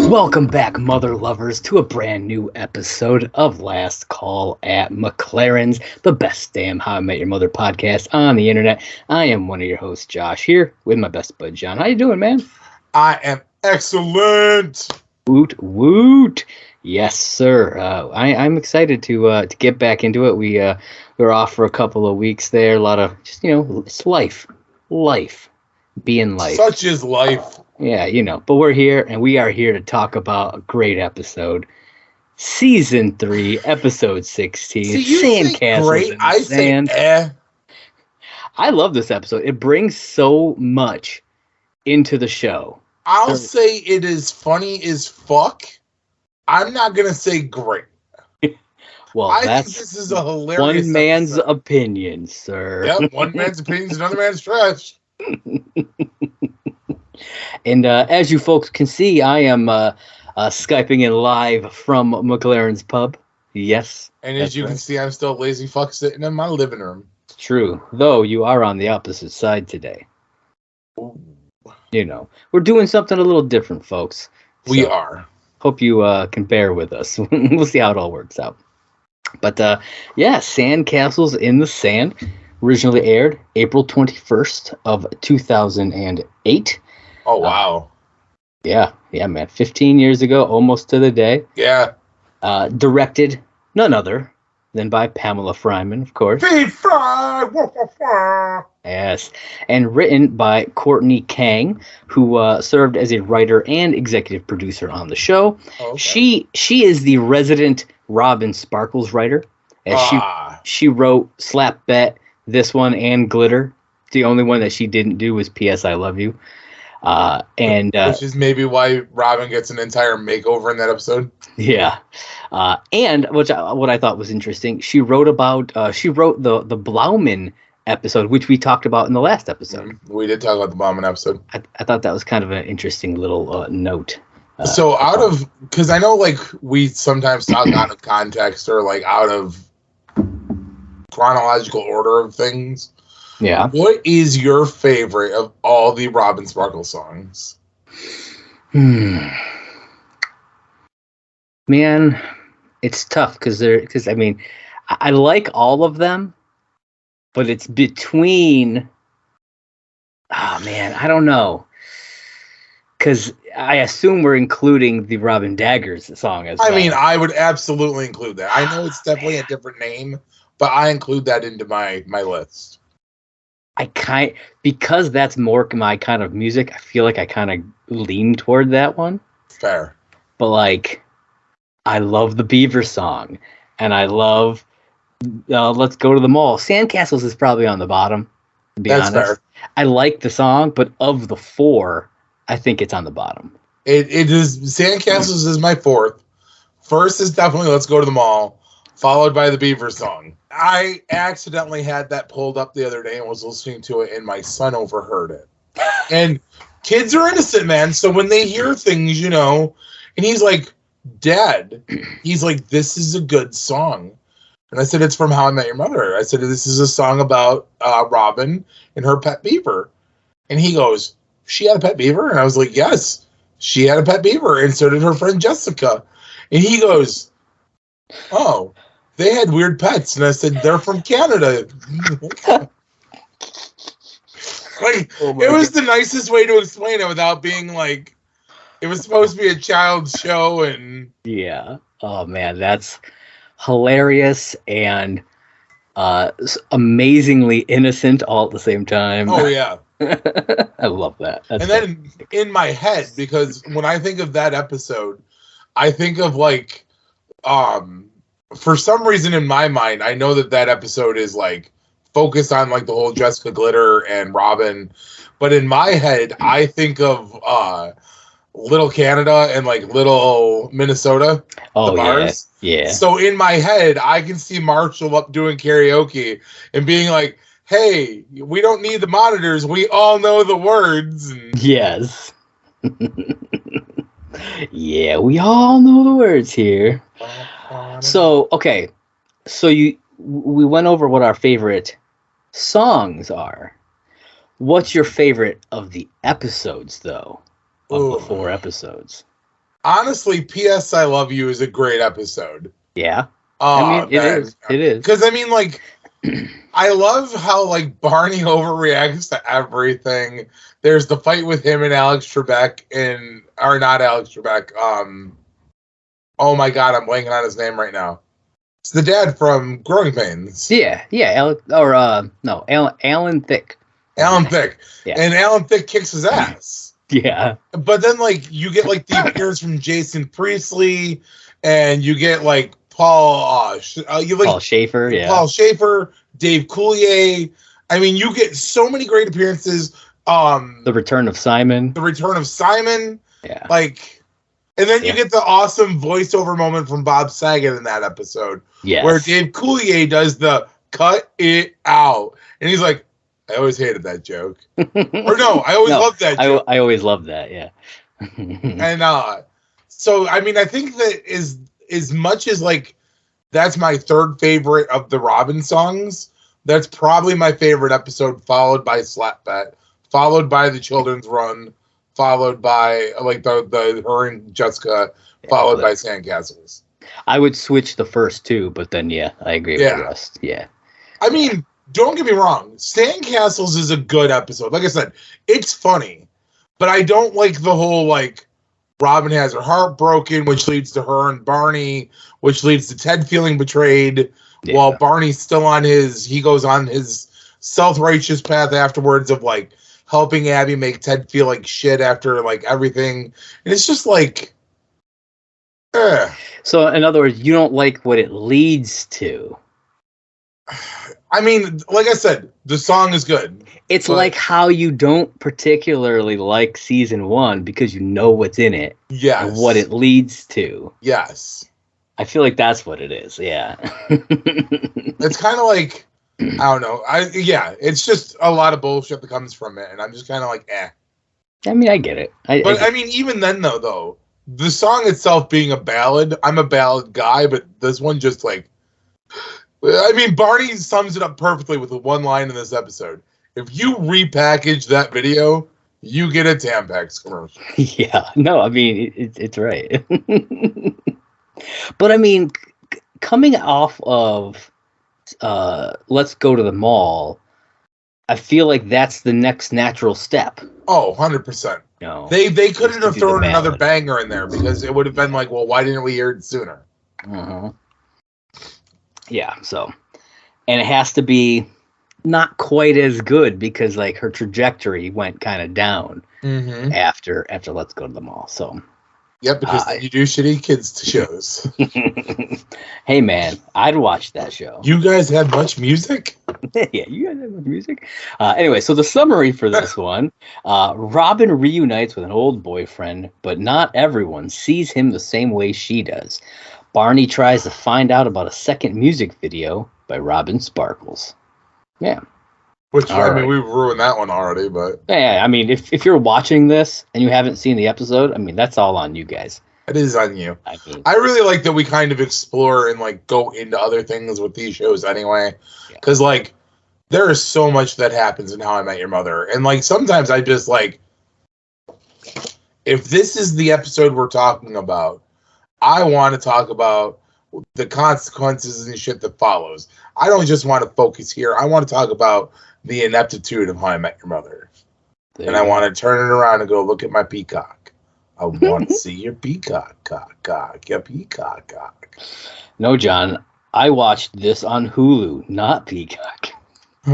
Welcome back, mother lovers, to a brand new episode of Last Call at McLaren'S, the best damn How I Met Your Mother podcast on the internet. I am one of your hosts, Josh, here with my best bud, John. How you doing, man? I am excellent. Woot woot. Yes, sir. I'm excited to get back into it. We were off for a couple of weeks there. A lot of just it's life, being life. Such is life. Yeah, but we're here, and we are here to talk about a great episode. Season 3, episode 16, Sandcastles In The Sand. I love this episode. It brings so much into the show. I'll say it is funny as fuck. I'm not going to say great. Well, I think this is a hilarious one man's opinion, sir. Yep, one man's opinion is another man's trash. And as you folks can see, I am Skyping in live from McLaren's pub. Yes. And as you can see, I'm still a lazy fuck sitting in my living room. True, though you are on the opposite side today. Ooh. We're doing something a little different, folks. We are. Hope you can bear with us. We'll see how it all works out. But Sandcastles in the Sand originally aired April 21st of 2008. Oh, wow. Yeah, man. 15 years ago, almost to the day. Yeah. Directed none other than by Pamela Fryman, of course. Yes. And written by Courtney Kang, who served as a writer and executive producer on the show. Oh, okay. She is the resident Robin Sparkles writer. As she wrote Slap Bet, this one, and Glitter. The only one that she didn't do was P.S. I Love You. Which is maybe why Robin gets an entire makeover in that episode. Yeah. And what I thought was interesting, she wrote the Blauman episode, which we talked about in the last episode. We did talk about the Blauman episode. I thought that was kind of an interesting little note. Because I know we sometimes talk out of context or out of chronological order of things. Yeah. What is your favorite of all the Robin Sparkles songs? Man, it's tough because I like all of them, but it's between. Oh man, I don't know. Because I assume we're including the Robin Daggers song as well. I mean, I would absolutely include that. I know it's definitely a different name, but I include that into my list. Because that's more my kind of music, I feel like I kind of lean toward that one. Fair. But I love the Beaver song, and I love Let's Go to the Mall. Sandcastles is probably on the bottom, to be honest. Fair. I like the song, but of the four, I think it's on the bottom. It is. Sandcastles is my fourth. First is definitely Let's Go to the Mall, followed by the Beaver song. I accidentally had that pulled up the other day and was listening to it, and my son overheard it. And kids are innocent, man. So when they hear things, and he's like, Dad, he's like, this is a good song. And I said, it's from How I Met Your Mother. I said, this is a song about Robin and her pet beaver. And he goes, she had a pet beaver? And I was like, yes, she had a pet beaver. And so did her friend Jessica. And he goes, oh, they had weird pets. And I said, they're from Canada. It was the nicest way to explain it without being it was supposed to be a child's show. And yeah. Oh, man, that's hilarious and amazingly innocent all at the same time. Oh, yeah. I love that. That's then in my head, because when I think of that episode, I think of for some reason in my mind, I know that episode is focused on the whole Jessica Glitter and Robin, but in my head, I think of Little Canada and Little Minnesota. Oh, the bars. Yeah. So in my head, I can see Marshall up doing karaoke and being like, hey, we don't need the monitors. We all know the words. Yes. Yeah, we all know the words here. So, okay. So we went over what our favorite songs are. What's your favorite of the episodes, though? Of the 4 episodes? Honestly, P.S. I Love You is a great episode. Yeah. I mean, it is. It is. Because, I mean, like, I love how, like, Barney overreacts to everything. There's the fight with him and Alex Trebek or not Alex Trebek. Oh my God, I'm blanking on his name right now. It's the dad from Growing Pains. Yeah. Alan Thicke. Alan Thicke. Yeah. And Alan Thicke kicks his ass. Yeah. But then, like, you get, like, the appearance from Jason Priestley, and you get, like, Paul Schaefer, yeah. Paul Schaefer, Dave Coulier. I mean, you get so many great appearances. The Return of Simon. Yeah. Like, and then you get the awesome voiceover moment from Bob Saget in that episode. Yes. Where Dave Coulier does the cut it out. And he's like, I always hated that joke. Or no, I always loved that joke. I always loved that, yeah. And so, I mean, I think that is as much as, like, that's my third favorite of the Robin songs, that's probably my favorite episode, followed by Slap Bet, followed by the Children's Run, followed by, like, the her and Jessica, followed by Sandcastles. I would switch the first two, but then, I agree with the rest. Yeah. I mean, don't get me wrong. Sandcastles is a good episode. Like I said, it's funny, but I don't like the whole, like, Robin has her heart broken, which leads to her and Barney, which leads to Ted feeling betrayed, while Barney's still he goes on his self-righteous path afterwards of, like, helping Abby make Ted feel like shit after, like, everything. And it's just like, So, in other words, you don't like what it leads to. I mean, like I said, the song is good. It's like how you don't particularly like season 1 because you know what's in it. Yes. And what it leads to. Yes. I feel like that's what it is, yeah. It's kind of like, I don't know. It's just a lot of bullshit that comes from it, and I'm just kind of like, eh. I mean, I get it. I mean, even then, though, the song itself being a ballad, I'm a ballad guy, but this one just, like, I mean, Barney sums it up perfectly with the one line in this episode. If you repackage that video, you get a Tampax commercial. Yeah, no, I mean, it's right. But I mean, coming off of Let's Go to the Mall, I feel like that's the next natural step. Oh, 100%. No, they couldn't have thrown another banger in there because it would have been like, well, why didn't we hear it sooner? Uh-huh. Yeah, so, and it has to be not quite as good because, like, her trajectory went kind of down after Let's Go to the Mall. So, yep, because you do shitty kids shows. Hey, man, I'd watch that show. You guys had much music? Yeah, you guys had much music. Anyway, so the summary for this one: Robin reunites with an old boyfriend, but not everyone sees him the same way she does. Barney tries to find out about a second music video by Robin Sparkles. Yeah. Which, I mean, we've ruined that one already, but... Yeah, I mean, if you're watching this and you haven't seen the episode, I mean, that's all on you guys. It is on you. I mean, I really like that we kind of explore and, like, go into other things with these shows anyway. Because, like, there is so much that happens in How I Met Your Mother. And, like, sometimes I just, like... If this is the episode we're talking about, I want to talk about the consequences and shit that follows. I don't just want to focus here. I want to talk about the ineptitude of How I Met Your Mother. And I want to turn it around and go, look at my peacock. I want to see your peacock, your peacock. No, John, I watched this on Hulu, not Peacock.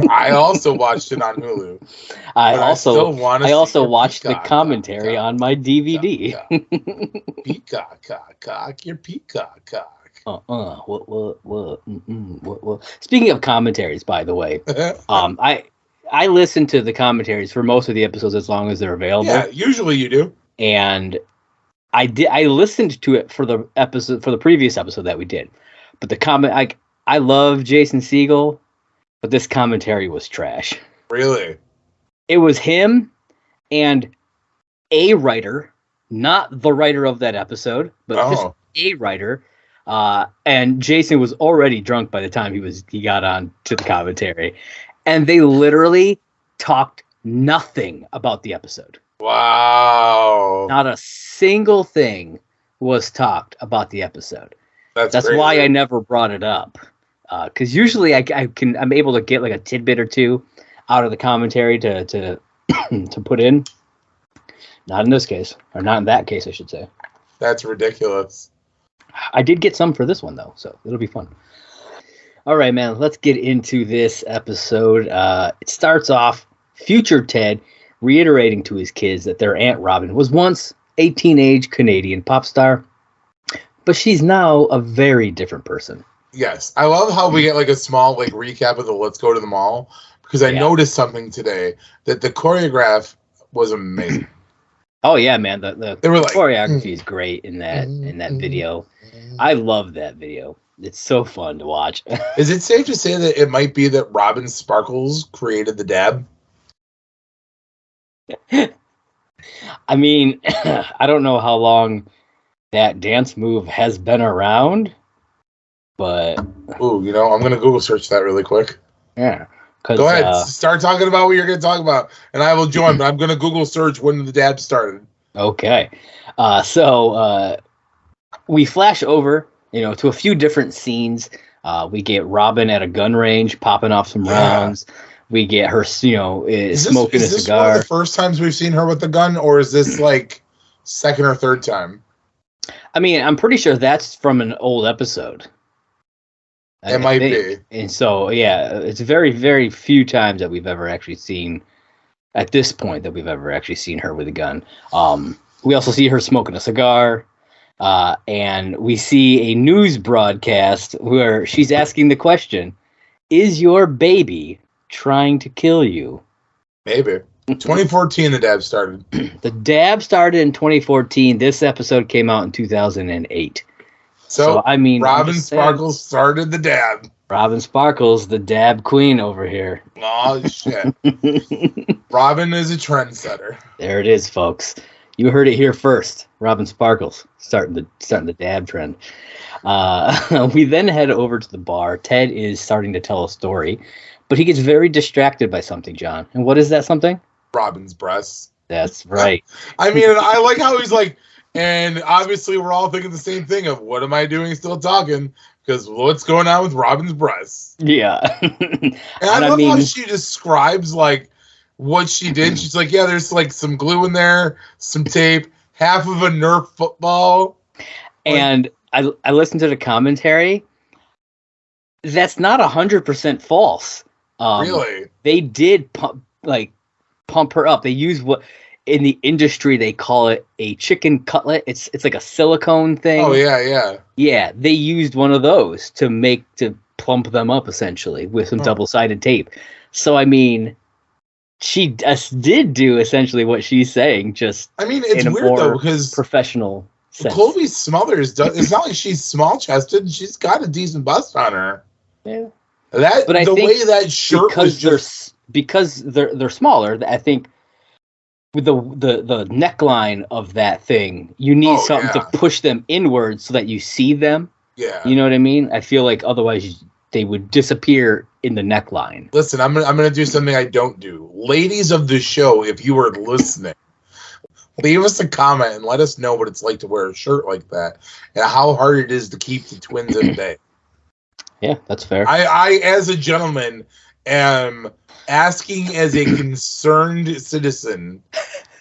I also watched it on Hulu. I also watched the commentary on my DVD. Peacock, your peacock. What? Speaking of commentaries, by the way, I listen to the commentaries for most of the episodes as long as they're available. Yeah, usually you do. And I listened to it for the previous episode that we did, but I love Jason Segel. But this commentary was trash. Really? It was him and a writer, not the writer of that episode, but just a writer. And Jason was already drunk by the time he got on to the commentary. And they literally talked nothing about the episode. Wow. Not a single thing was talked about the episode. That's crazy. why I never brought it up. Because usually I'm able to get like a tidbit or two out of the commentary to to put in. Not in this case, or not in that case, I should say. That's ridiculous. I did get some for this one though, so it'll be fun. All right, man, let's get into this episode. It starts off future Ted reiterating to his kids that their Aunt Robin was once a teenage Canadian pop star, but she's now a very different person. Yes, I love how we get like a small like recap of the Let's Go to the Mall, because I noticed something today that the choreograph was amazing. Oh yeah, man, the choreography is great in that video. I love that video. It's so fun to watch. Is it safe to say that it might be that Robin Sparkles created the dab? I mean, I don't know how long that dance move has been around, but... Ooh, I'm going to Google search that really quick. Yeah. Go ahead, start talking about what you're going to talk about, and I will join, but I'm going to Google search when the dab started. Okay. So we flash over, to a few different scenes. We get Robin at a gun range popping off some rounds. We get her, smoking a cigar. Is this one of the first times we've seen her with the gun, or is this like second or third time? I mean, I'm pretty sure that's from an old episode. It might be. And so, yeah, it's very, very few times that we've ever actually seen, at this point, that we've ever actually seen her with a gun. We also see her smoking a cigar. And we see a news broadcast where she's asking the question, is your baby trying to kill you? Maybe. 2014, the dab started. The dab started in 2014. This episode came out in 2008. So I mean, Robin Sparkles started the dab. Robin Sparkles, the dab queen over here. Oh, shit. Robin is a trendsetter. There it is, folks. You heard it here first. Robin Sparkles starting the dab trend. We then head over to the bar. Ted is starting to tell a story, but he gets very distracted by something, John. And what is that something? Robin's breasts. That's right. I mean, I like how he's like, and obviously we're all thinking the same thing of what am I doing still talking? Because what's going on with Robin's breasts? Yeah. And I love how she describes like what she did. She's like, yeah, there's like some glue in there, some tape, half of a Nerf football. And I listened to the commentary. That's not 100% false. Really? They did pump her up. They use what in the industry they call it a chicken cutlet. It's like a silicone thing. Oh yeah. Yeah, they used one of those to plump them up essentially with some double-sided tape. So I mean, she did do essentially what she's saying. Just it's weird though because professional sense. Colby Smothers does. It's not like she's small-chested. She's got a decent bust on her. Yeah. But I think way that shirt because they're smaller. I think with the neckline of that thing, you need something to push them inwards so that you see them. Yeah. You know what I mean? I feel like otherwise they would disappear in the neckline. Listen, I'm gonna do something I don't do. Ladies of the show, if you are listening, leave us a comment and let us know what it's like to wear a shirt like that and how hard it is to keep the twins at bay. Yeah, that's fair. I, as a gentleman, am asking as a concerned citizen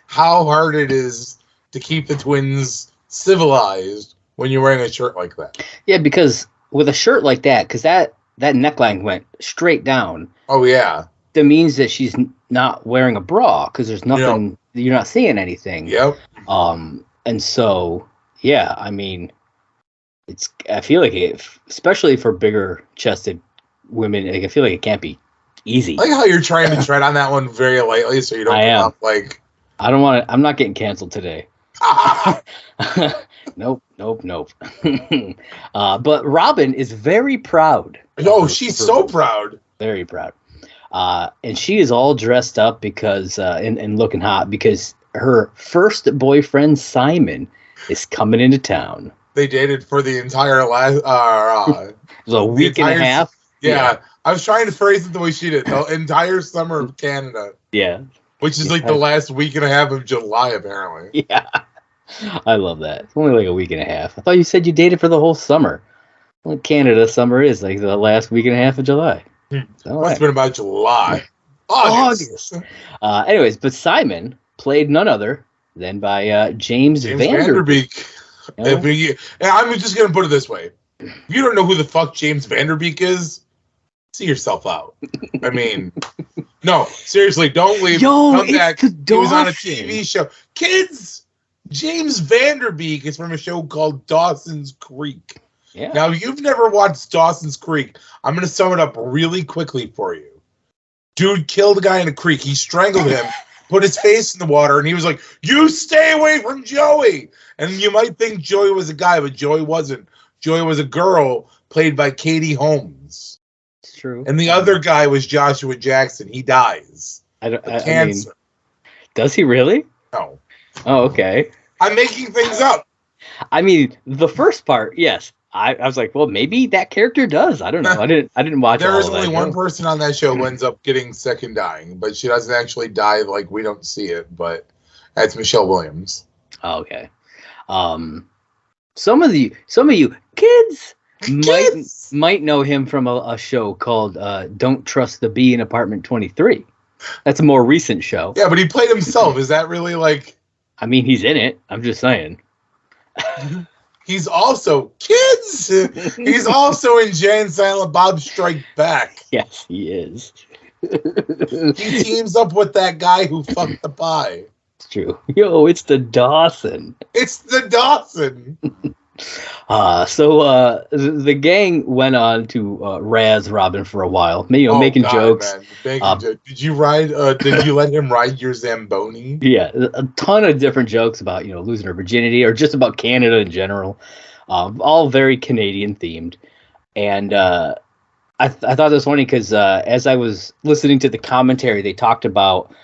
how hard it is to keep the twins civilized when you're wearing a shirt like that. Yeah, because with a shirt like that, because that neckline went straight down. Oh, yeah. That means that she's not wearing a bra because there's nothing, you're not seeing anything. Yep. And so, yeah, I mean, I feel like especially for bigger chested women, I feel like it can't be easy. I like how you're trying to tread on that one very lightly so you don't come up like... I don't want to... I'm not getting canceled today. Nope. But Robin is very proud. Oh, she's so proud. Very proud. And she is all dressed up because and looking hot because her first boyfriend, Simon, is coming into town. They dated for the entire last... it was a week and a half. Yeah. I was trying to phrase it the way she did. The entire summer of Canada. Yeah. Which is like the last week and a half of July, apparently. Yeah. I love that. It's only like a week and a half. I thought you said you dated for the whole summer. Well, Canada summer is like the last week and a half of July. Must have been about July. August. Anyways, but Simon played none other than by James Vanderbeek. I'm just going to put it this way. If you don't know who the fuck James Vanderbeek is, see yourself out. I mean, no, seriously, don't leave. Come back. He was on a TV show. Kids, James Vanderbeek is from a show called Dawson's Creek. Yeah. Now, you've never watched Dawson's Creek. I'm going to sum it up really quickly for you. Dude killed a guy in a creek. He strangled him, put his face in the water, and he was like, "You stay away from Joey." And you might think Joey was a guy, but Joey wasn't. Joey was a girl played by Katie Holmes. It's true. And the other guy was Joshua Jackson. He dies. Cancer. Does he really? No. Oh, okay. I'm making things up. I mean, the first part, yes. I was like, well, maybe that character does. I don't know. I didn't watch. There is only one person on that show who ends up getting sick and dying, but she doesn't actually die. Like, we don't see it, but that's Michelle Williams. Oh, okay. Some of you kids might know him from a show called Don't Trust the Bee in Apartment 23. That's a more recent show. Yeah, but he played himself. Is that really like? I mean, he's in it. I'm just saying. He's also kids. He's also in Jay and Silent Bob Strike Back. Yes, he is. He teams up with that guy who fucked the pie. It's true. Yo, it's the Dawson. It's the Dawson. So the gang went on to razz Robin for a while, making jokes. Did you ride? Did you let him ride your Zamboni? Yeah, a ton of different jokes about losing her virginity or just about Canada in general, all very Canadian themed. And I thought it was funny because as I was listening to the commentary, they talked about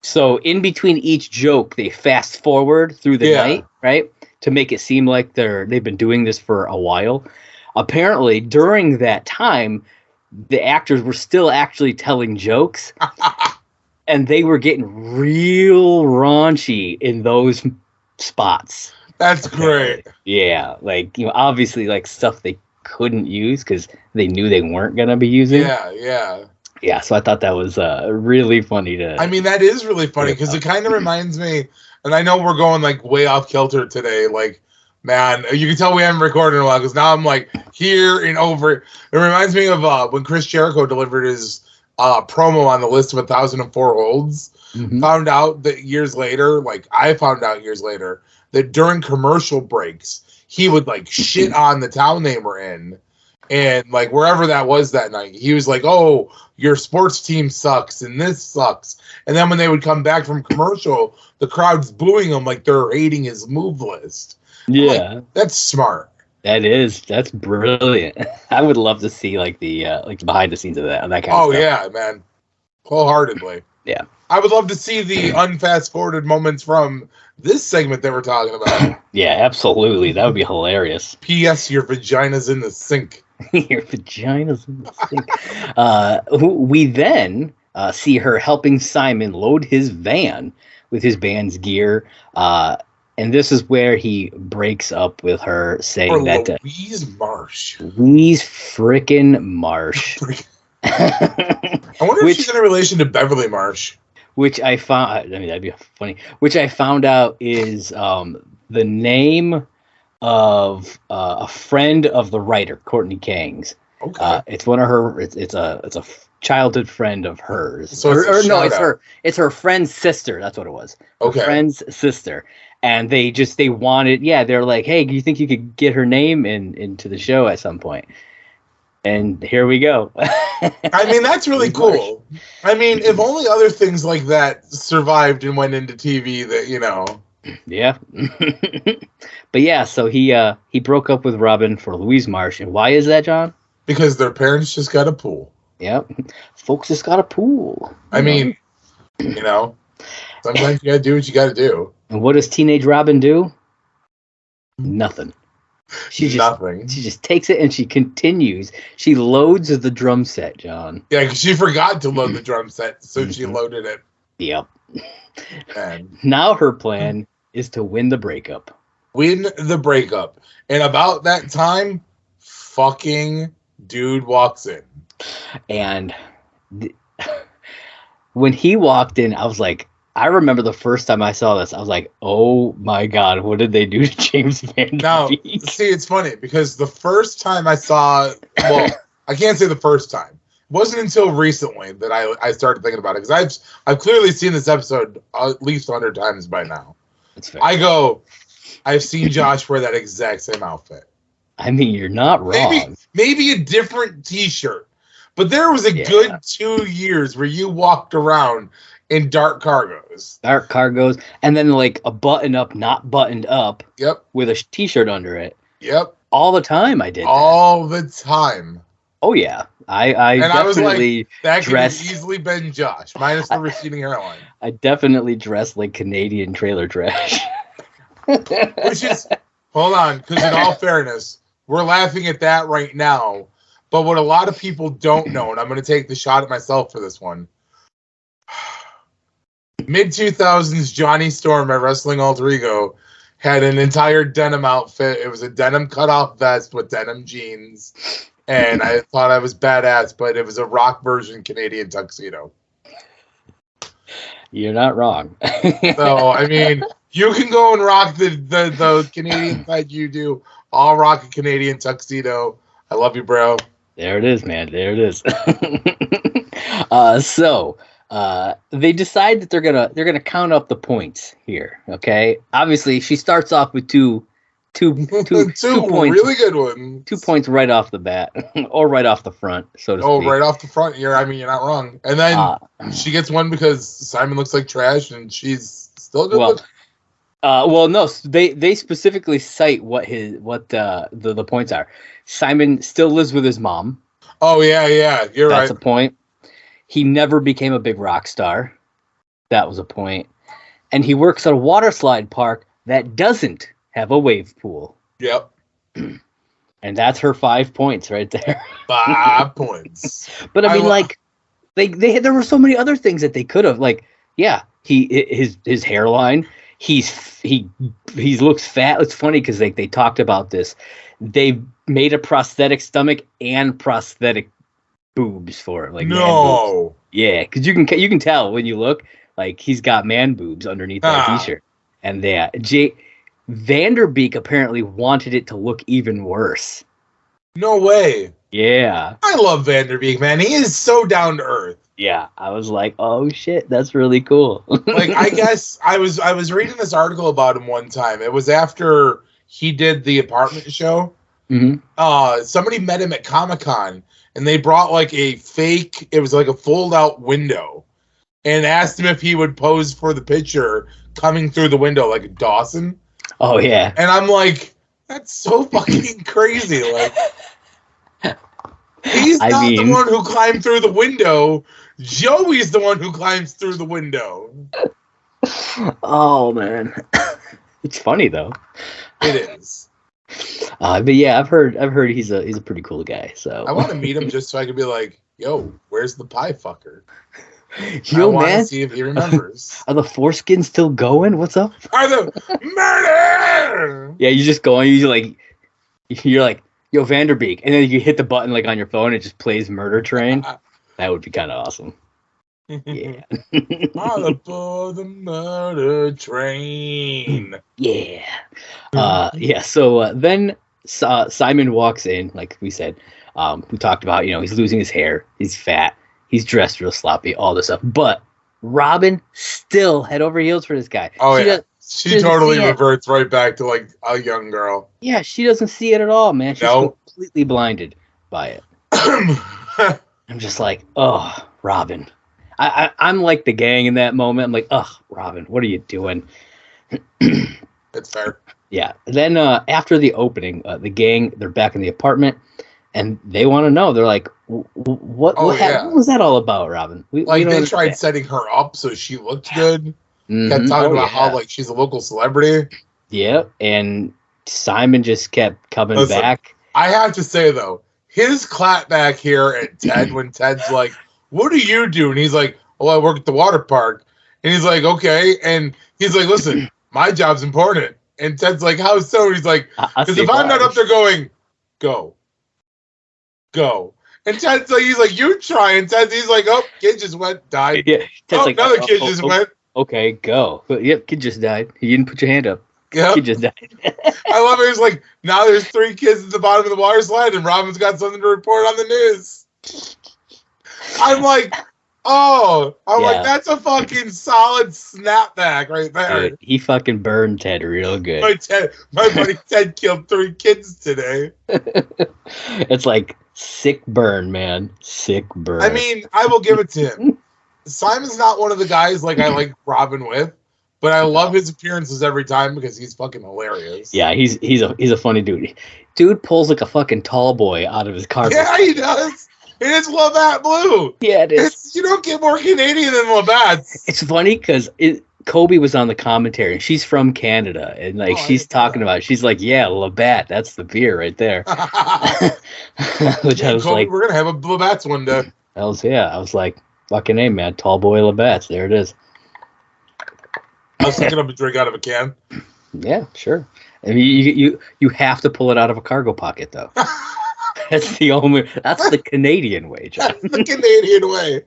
so in between each joke they fast forward through the night, right? To make it seem like they've been doing this for a while. Apparently, during that time, the actors were still actually telling jokes, and they were getting real raunchy in those spots. That's great. Yeah, obviously, stuff they couldn't use because they knew they weren't gonna be using. Yeah. So I thought that was really funny to. I mean, that is really funny because it kind of reminds me. And I know we're going way off kilter today. Man, you can tell we haven't recorded in a while because now I'm here and over. It reminds me of when Chris Jericho delivered his promo on the list of 1,004 holds. Mm-hmm. Found out that years later, I found out years later, that during commercial breaks, he would shit on the town they were in. And wherever that was that night, he was like, "Oh, your sports team sucks and this sucks." And then when they would come back from commercial, the crowd's booing him like they're hating his move list. Yeah, that's smart. That's brilliant. I would love to see the behind the scenes of that kind of stuff. Oh yeah, man, wholeheartedly. Yeah, I would love to see the unfast forwarded moments from this segment that we're talking about. Yeah, absolutely. That would be hilarious. P.S. Your vagina's in the sink. Your vagina's in the sink. We then see her helping Simon load his van with his band's gear. And this is where he breaks up with her, saying that Louise Marsh. Louise frickin' Marsh. I wonder if she's in a relation to Beverly Marsh. Which I found, I mean, that'd be funny. Which I found out is the name of a friend of the writer, Courtney Kang's. Okay. It's one of her. It's a childhood friend of hers. So it's her friend's sister. That's what it was. Okay. Her friend's sister. And they wanted, they're like, "Hey, do you think you could get her name into the show at some point?" And here we go. I mean, that's really cool. I mean, if only other things like that survived and went into TV, that Yeah. But yeah, so he broke up with Robin for Louise Marsh. And why is that, John? Because their parents just got a pool. Yep. Folks just got a pool. I mean, sometimes you gotta do what you gotta do. And what does teenage Robin do? Nothing. She just takes it and she continues. She loads the drum set, John. Yeah, because she forgot to load the drum set, so she loaded it. Yep. And now her plan is to win the breakup. Win the breakup. And about that time, fucking dude walks in. And when he walked in, I was like, I remember the first time I saw this, I was like, oh my God, what did they do to James Van Der Now, Beek? see, it's funny because the first time I saw, well, I can't say the first time. It wasn't until recently that I started thinking about it because I've clearly seen this episode at least 100 times by now. That's fair. I've seen Josh wear that exact same outfit. I mean, you're not wrong. Maybe a different T-shirt, but there was a good 2 years where you walked around in dark cargos. Dark cargos, and then like a button-up, not buttoned up. Yep. With a T-shirt under it. Yep. All the time I did that. All the time. Oh, yeah. I definitely I was like, that could have dressed, easily been Josh, minus the receding hairline. I definitely dressed like Canadian trailer trash. Which is, hold on, because in all fairness, we're laughing at that right now. But what a lot of people don't know, and I'm going to take the shot at myself for this one. Mid-2000s, Johnny Storm, my wrestling alter ego, had an entire denim outfit. It was a denim cutoff vest with denim jeans. And I thought I was badass, but it was a rock version Canadian tuxedo. You're not wrong. So, I mean, you can go and rock the Canadian side you do. I'll rock a Canadian tuxedo. I love you, bro. There it is, man. There it is. So they decide that they're gonna count up the points here. Okay. Obviously, she starts off with two points, really good ones. 2 points right off the bat, or right off the front, so to speak. Oh, right off the front. You're not wrong. And then she gets one because Simon looks like trash, and she's still good. Well, no, they specifically cite what the points are. Simon still lives with his mom. Oh yeah, you're right. That's a point. He never became a big rock star. That was a point. And he works at a water slide park that doesn't have a wave pool. Yep. And that's her 5 points right there. 5 points. But I mean, there were so many other things that they could have, his hairline. He looks fat. It's funny because they talked about this. They made a prosthetic stomach and prosthetic boobs for it. No. Yeah, because you can tell when you look, like he's got man boobs underneath that T-shirt. And Van Der Beek apparently wanted it to look even worse. No way. Yeah. I love Van Der Beek, man. He is so down to earth. Yeah, I was like, oh shit, that's really cool. I guess I was reading this article about him one time. It was after he did the apartment show. Mm-hmm. Somebody met him at Comic-Con, and they brought it was like a fold-out window, and asked him if he would pose for the picture coming through the window like Dawson. Oh yeah. And I'm like, that's so fucking crazy. He's not the one who climbed through the window. Joey's the one who climbs through the window. Oh man. It's funny though. It is. But yeah, I've heard he's a pretty cool guy. So I want to meet him just so I can be like, yo, where's the pie fucker? Yo, man, I want to see if he remembers. Are the foreskins still going? What's up? Are the murder? Yeah, you just go on. You're like, yo, Van Der Beek, and then you hit the button on your phone. It just plays Murder Train. That would be kind of awesome. Yeah. All aboard the Murder Train. Yeah. Yeah. So then Simon walks in, like we said. We talked about, he's losing his hair. He's fat. He's dressed real sloppy, all this stuff. But Robin still head over heels for this guy. Oh, yeah. She totally reverts right back to a young girl. Yeah, she doesn't see it at all, man. She's completely blinded by it. I'm just like, oh, Robin. I'm like the gang in that moment. I'm like, oh, Robin, what are you doing? It's fair. Yeah. Then after the opening, the gang, they're back in the apartment, and they want to know. They're like, what was that all about, Robin? They tried setting her up so she looked good. Mm-hmm. Kept talking about how she's a local celebrity. Yeah, and Simon just kept coming back. I have to say though, his clap back here at Ted when Ted's like, "What do you do?" and he's like, "Oh, I work at the water park." And he's like, "Okay," and he's like, "Listen, my job's important. And Ted's like, how so? He's like, because if I'm not up there going, go. And Ted's like, he's like, you try. And he's like, oh, kid just went, died. Yeah, Ted's like, another kid just went. Okay, go. Yep, kid just died. You didn't put your hand up. Yep. Kid just died. I love it. He's like, now there's 3 kids at the bottom of the water slide, and Robin's got something to report on the news. I'm like, like, that's a fucking solid snapback right there. Dude, he fucking burned Ted real good. My buddy Ted killed 3 kids today. It's like sick burn, man. Sick burn. I mean, I will give it to him. Simon's not one of the guys like I like Robin with, but I love his appearances every time because he's fucking hilarious. Yeah, he's a funny dude. Dude pulls like a fucking tall boy out of his car. Yeah, he does. It is Labatt Blue. Yeah, it is. You don't get more Canadian than Labatt's. It's funny because Kobe was on the commentary, and she's from Canada, and like she's talking about it. She's like, "Yeah, Labatt, that's the beer right there." Which I was Kobe, like, "We're gonna have a Labatt's one day." I was like, "Fucking name, man, tall boy Labatt's." There it is. I was picking up a drink out of a can. Yeah, sure. I mean, you have to pull it out of a cargo pocket, though. That's the Canadian way, John. That's the Canadian way.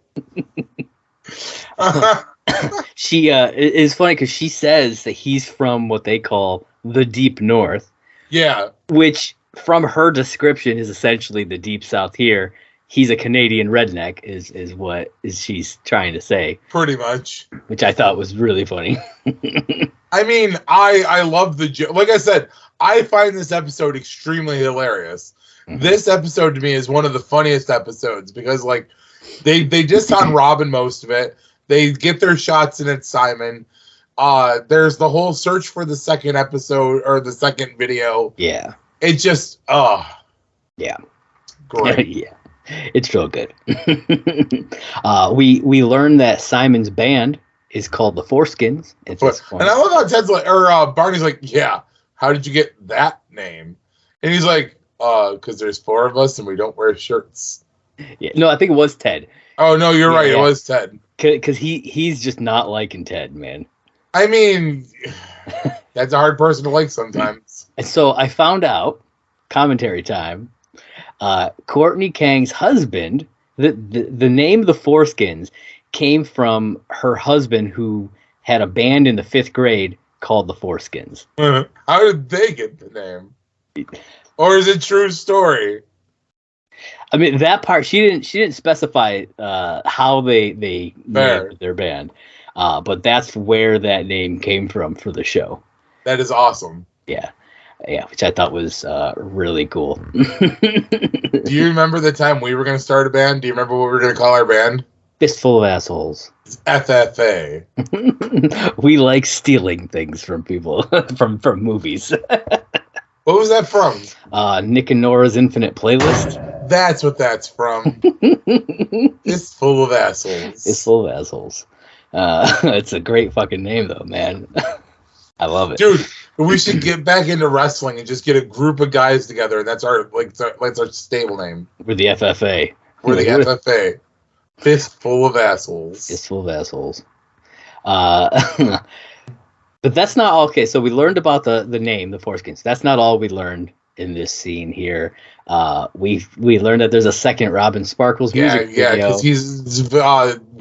She is funny because she says that he's from what they call the deep north. Yeah. Which, from her description, is essentially the deep south here. He's a Canadian redneck, is what she's trying to say. Pretty much. Which I thought was really funny. I mean, I love the joke. Like I said, I find this episode extremely hilarious. Mm-hmm. This episode to me is one of the funniest episodes because like they just on Robin most of it. They get their shots in at Simon. There's the whole search for the second episode or the second video. Yeah. It just yeah. Great. Yeah. It's real good. We learned that Simon's band is called the Foreskins. And I love how Ted's like, or Barney's like, yeah, how did you get that name? And he's like, because there's 4 of us and we don't wear shirts. Yeah, no, I think it was Ted. Oh no, you're right. Yeah. It was Ted. Because he's just not liking Ted, man. I mean, that's a hard person to like sometimes. And so I found out, commentary time, Courtney Kang's husband, the name the Foreskins came from her husband who had a band in the 5th grade called the Foreskins. How did they get the name? Or is it true story? I mean, that part she didn't specify how they named their band, but that's where that name came from for the show. That is awesome. Yeah, which I thought was really cool. Do you remember the time we were going to start a band? Do you remember what we were going to call our band? Fistful of Assholes. It's FFA. We like stealing things from people from movies. What was that from? Nick and Nora's Infinite Playlist. That's what that's from. Fistful of Assholes. Fistful of Assholes. It's a great fucking name, though, man. I love it, dude. We should get back into wrestling and just get a group of guys together, and that's our stable name. We're the FFA. We're the FFA. Fistful of Assholes. Fistful of Assholes. But that's not all. Okay, so we learned about the name, the Foreskins. That's not all we learned in this scene here. We learned that there's a second Robin Sparkles music video. Yeah, because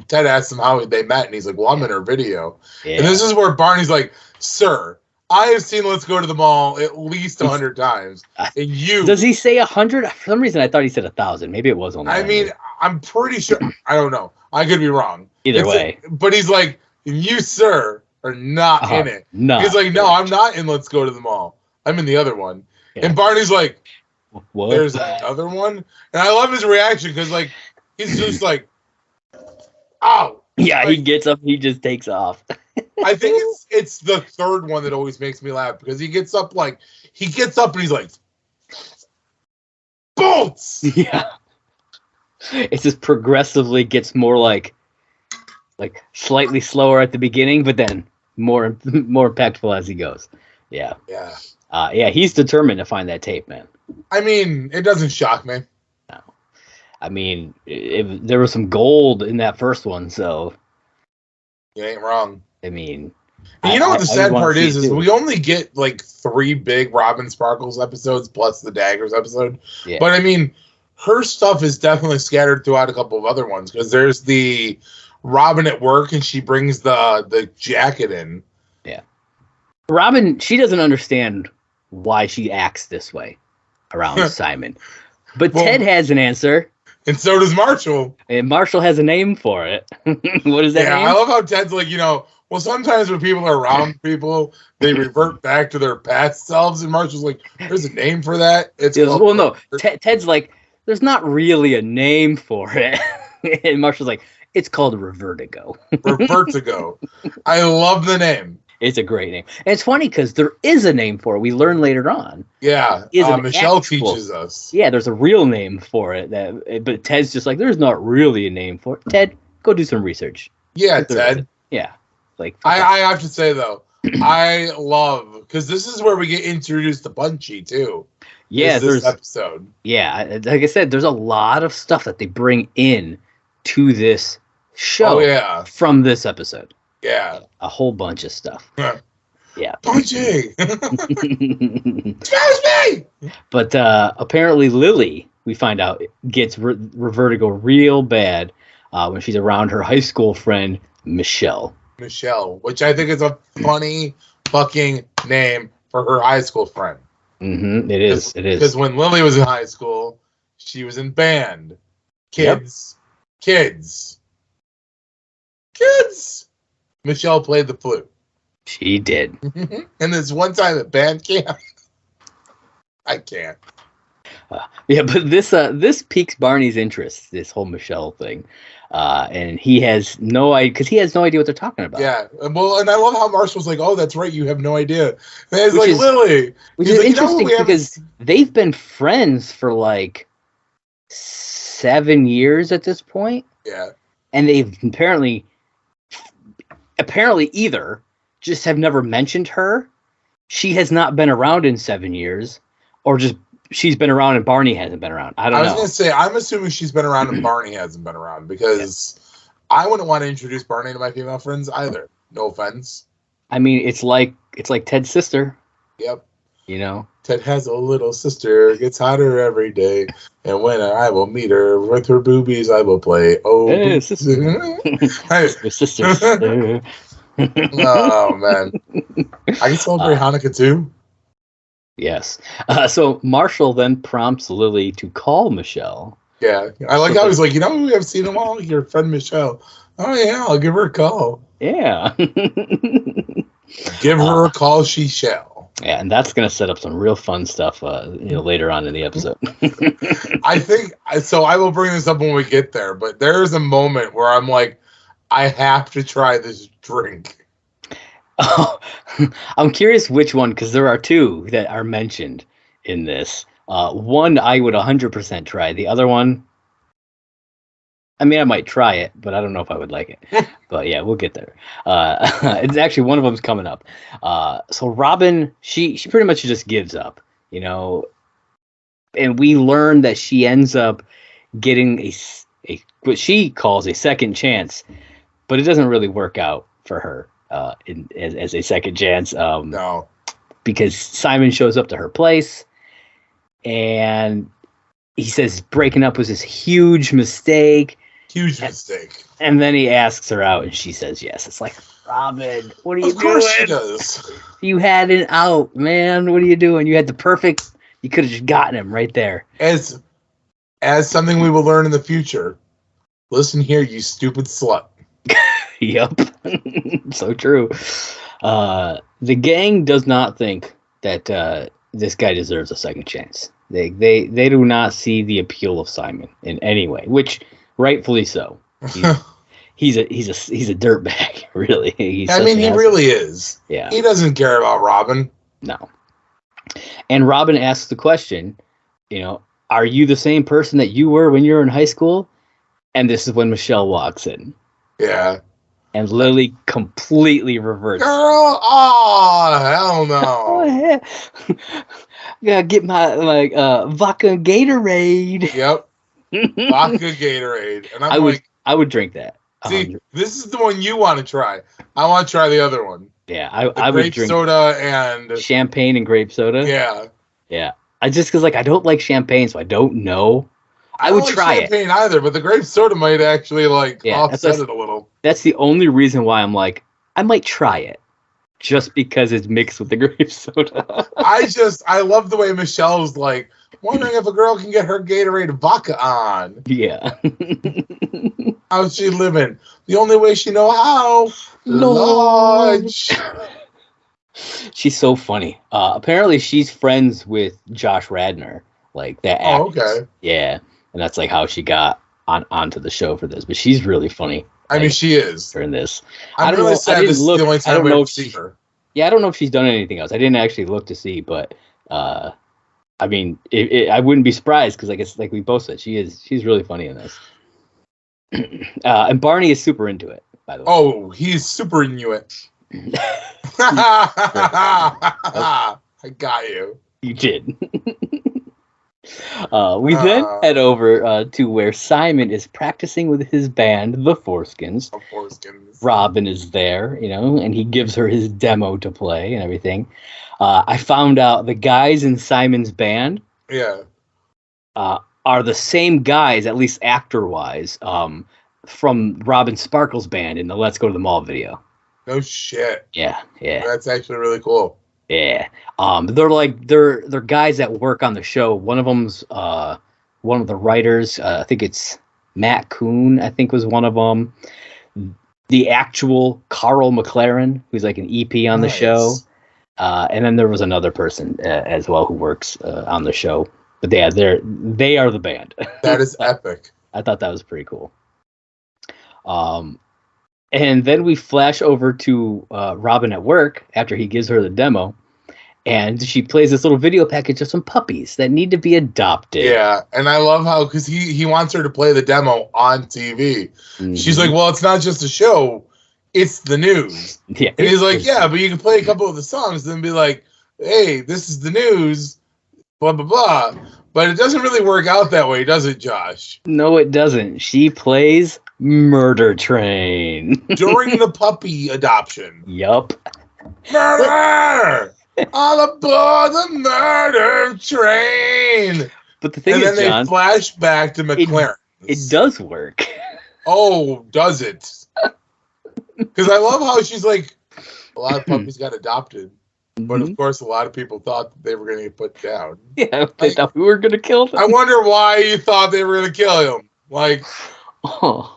Ted asked him how they met, and he's like, well, I'm in her video. Yeah. And this is where Barney's like, sir, I have seen Let's Go to the Mall at least 100 times. And you... Does he say 100? For some reason, I thought he said 1,000. Maybe it was only 100. I mean, I'm pretty sure... I don't know. I could be wrong. Either way. But he's like, you, sir, are not in it. No. He's like, no, I'm not in Let's Go to the Mall. I'm in the other one. Yeah. And Barney's like, what? There's another one? And I love his reaction because, like, he's just like, ow. Yeah, like, he gets up, he just takes off. I think it's the third one that always makes me laugh because he gets up and he's like, bolts. Yeah. It just progressively gets more like slightly slower at the beginning, but then more impactful as he goes. Yeah. Yeah. Yeah, he's determined to find that tape, man. I mean, it doesn't shock me. No. I mean, there was some gold in that first one, so... You ain't wrong. I mean, And you know what the sad part is we only get like 3 big Robin Sparkles episodes plus the Daggers episode. Yeah. But I mean, her stuff is definitely scattered throughout a couple of other ones because there's the Robin at work and she brings the jacket in. Yeah. Robin, she doesn't understand why she acts this way around Simon. But Ted has an answer. And so does Marshall. And Marshall has a name for it. What is that name? I love how Ted's like, well, sometimes when people are around people, they revert back to their past selves. And Marshall's like, there's a name for that. Ted's like, there's not really a name for it. And Marshall's like, it's called Revertigo. Revertigo. I love the name. It's a great name. And it's funny because there is a name for it. We learn later on. Yeah. Michelle teaches us. Yeah, there's a real name for it. But Ted's just like, there's not really a name for it. Ted, go do some research. Yeah, Ted. Yeah. I have to say, though, I love, because this is where we get introduced to Punchy, too. Yeah, this episode. Yeah, like I said, there's a lot of stuff that they bring in to this show from this episode. Yeah. A whole bunch of stuff. Yeah. Punchy! Smash me! But apparently Lily, we find out, gets Revertigo real bad when she's around her high school friend, Michelle. Which I think is a funny fucking name for her high school friend. Mm-hmm. It is. Because when Lily was in high school, she was in band. Kids. Michelle played the flute. She did. And this one time at band camp, I can't. Yeah, but this piques Barney's interest, this whole Michelle thing. And he has no idea, because he has no idea what they're talking about. Yeah, well, and I love how Marshall's like, "Oh, that's right, you have no idea." And it's like Lily, which is interesting because they've been friends for like 7 years at this point. Yeah, and they've apparently either just have never mentioned her, she has not been around in 7 years, or just she's been around and Barney hasn't been around. I was going to say, I'm assuming she's been around and Barney hasn't been around because I wouldn't want to introduce Barney to my female friends either. No offense. I mean, it's like Ted's sister. Yep. Ted has a little sister, gets hotter every day, and when I will meet her with her boobies, I will play. Oh, hey, sister. Sister. Oh, man. I can celebrate Hanukkah too. Yes. So Marshall then prompts Lily to call Michelle. Yeah. I like how he's like, we have seen them all. Your friend Michelle. Oh, yeah. I'll give her a call. Yeah. Give her a call, she shall. Yeah, and that's going to set up some real fun stuff later on in the episode. I think, so I will bring this up when we get there, but there's a moment where I'm like, I have to try this drink. Oh, I'm curious which one, because there are two that are mentioned in this. One I would 100% try. The other one, I mean, I might try it, but I don't know if I would like it. But yeah, we'll get there. It's actually one of them's coming up. So Robin, she pretty much just gives up, and we learn that she ends up getting a what she calls a second chance, but it doesn't really work out for her. As a second chance, no, because Simon shows up to her place, and he says breaking up was this huge mistake. And then he asks her out, and she says yes. It's like, Robin, what are you doing? Of course she does. You had it out, man. What are you doing? You had the perfect. You could have just gotten him right there. As something we will learn in the future. Listen here, you stupid slut. Yep. So true. The gang does not think that this guy deserves a second chance. They do not see the appeal of Simon in any way, which rightfully so. He's a dirtbag, really. He really is. Yeah. He doesn't care about Robin. No. And Robin asks the question, are you the same person that you were when you were in high school? And this is when Michelle walks in. Yeah. And Lily completely reverts. Girl, hell no. Oh, yeah. Gotta get my vodka Gatorade. Yep. Vodka Gatorade. And I would drink that. See, this is the one you want to try. I want to try the other one. Yeah, I would drink soda and champagne and grape soda. Yeah. Yeah. I just because I don't like champagne, so I don't know. I would try it. Champagne either, but the grape soda might actually offset it a little. That's the only reason why I'm like, I might try it, just because it's mixed with the grape soda. I love the way Michelle's like wondering if a girl can get her Gatorade vodka on. Yeah. How's she living? The only way she know how. Lodge. She's so funny. Apparently, she's friends with Josh Radnor, like that actress. Oh, okay. Yeah, and that's like how she got onto the show for this. But she's really funny. I mean, she is during this. I'm really sad this is the only time I've seen her. Yeah, I don't know if she's done anything else. I didn't actually look to see, but I mean, I wouldn't be surprised because I guess, like we both said, she's really funny in this. And Barney is super into it, by the way. Oh, he's super into it. I got you. You did. We then head over to where Simon is practicing with his band, the Foreskins. Robin is there, and he gives her his demo to play and everything. I found out the guys in Simon's band are the same guys, at least actor-wise, from Robin Sparkle's band in the Let's Go to the Mall video. No shit. Yeah. That's actually really cool. Yeah. They're guys that work on the show. One of them's one of the writers. I think it's Matt Kuhn, I think was one of them. The actual Carl McLaren, who's like an EP on the show. And then there was another person as well who works on the show. But they are the band. That is epic. I thought that was pretty cool. And then we flash over to Robin at work after he gives her the demo, and she plays this little video package of some puppies that need to be adopted. Yeah, and I love how, because he wants her to play the demo on TV. Mm-hmm. She's like, well, it's not just a show, it's the news. Yeah, and he's like, yeah, but you can play a couple of the songs and be like, hey, this is the news, blah, blah, blah. But it doesn't really work out that way, does it, Josh? No, it doesn't. She plays Murder Train. During the puppy adoption. Yup. Murder! All aboard the murder train! But the thing is, and then John, they flash back to McLaren's. It does work. Oh, does it? Because I love how she's like, a lot of puppies got adopted. But of course, a lot of people thought that they were going to get put down. Yeah, they thought we were going to kill them. I wonder why you thought they were going to kill him. Like, oh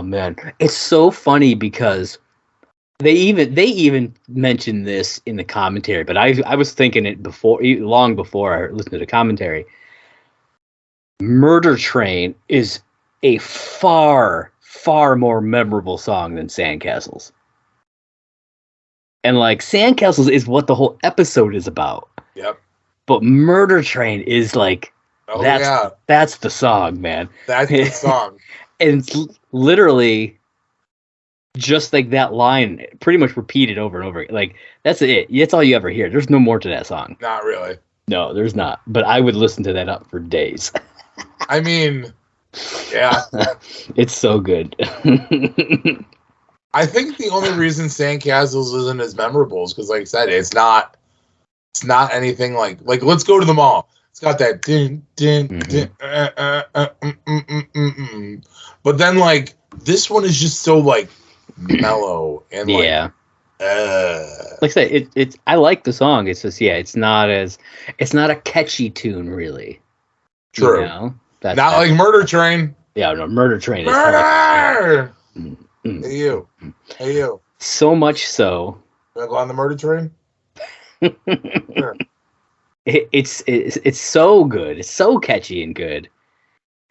man, it's so funny because they even mentioned this in the commentary. But I was thinking it long before I listened to the commentary. Murder Train is a far more memorable song than Sandcastles. And like Sandcastles is what the whole episode is about. Yep. But Murder Train is like that's the song, man. That's the song. And it's literally just like that line, pretty much repeated over and over. Like that's it. That's all you ever hear. There's no more to that song. Not really. No, there's not. But I would listen to that up for days. I mean, yeah. It's so good. I think the only reason Sandcastles isn't as memorable is because, like I said, it's not anything like Let's Go to the Mall. It's got that din din din. But then like this one is just so like mellow and like like I said, it's I like the song. It's just it's not a catchy tune really. True. That's like Murder Train. Yeah, no, Murder Train. Murder! Hey you. So much so. You wanna go on the Murder Train? Sure. It's so good. It's so catchy and good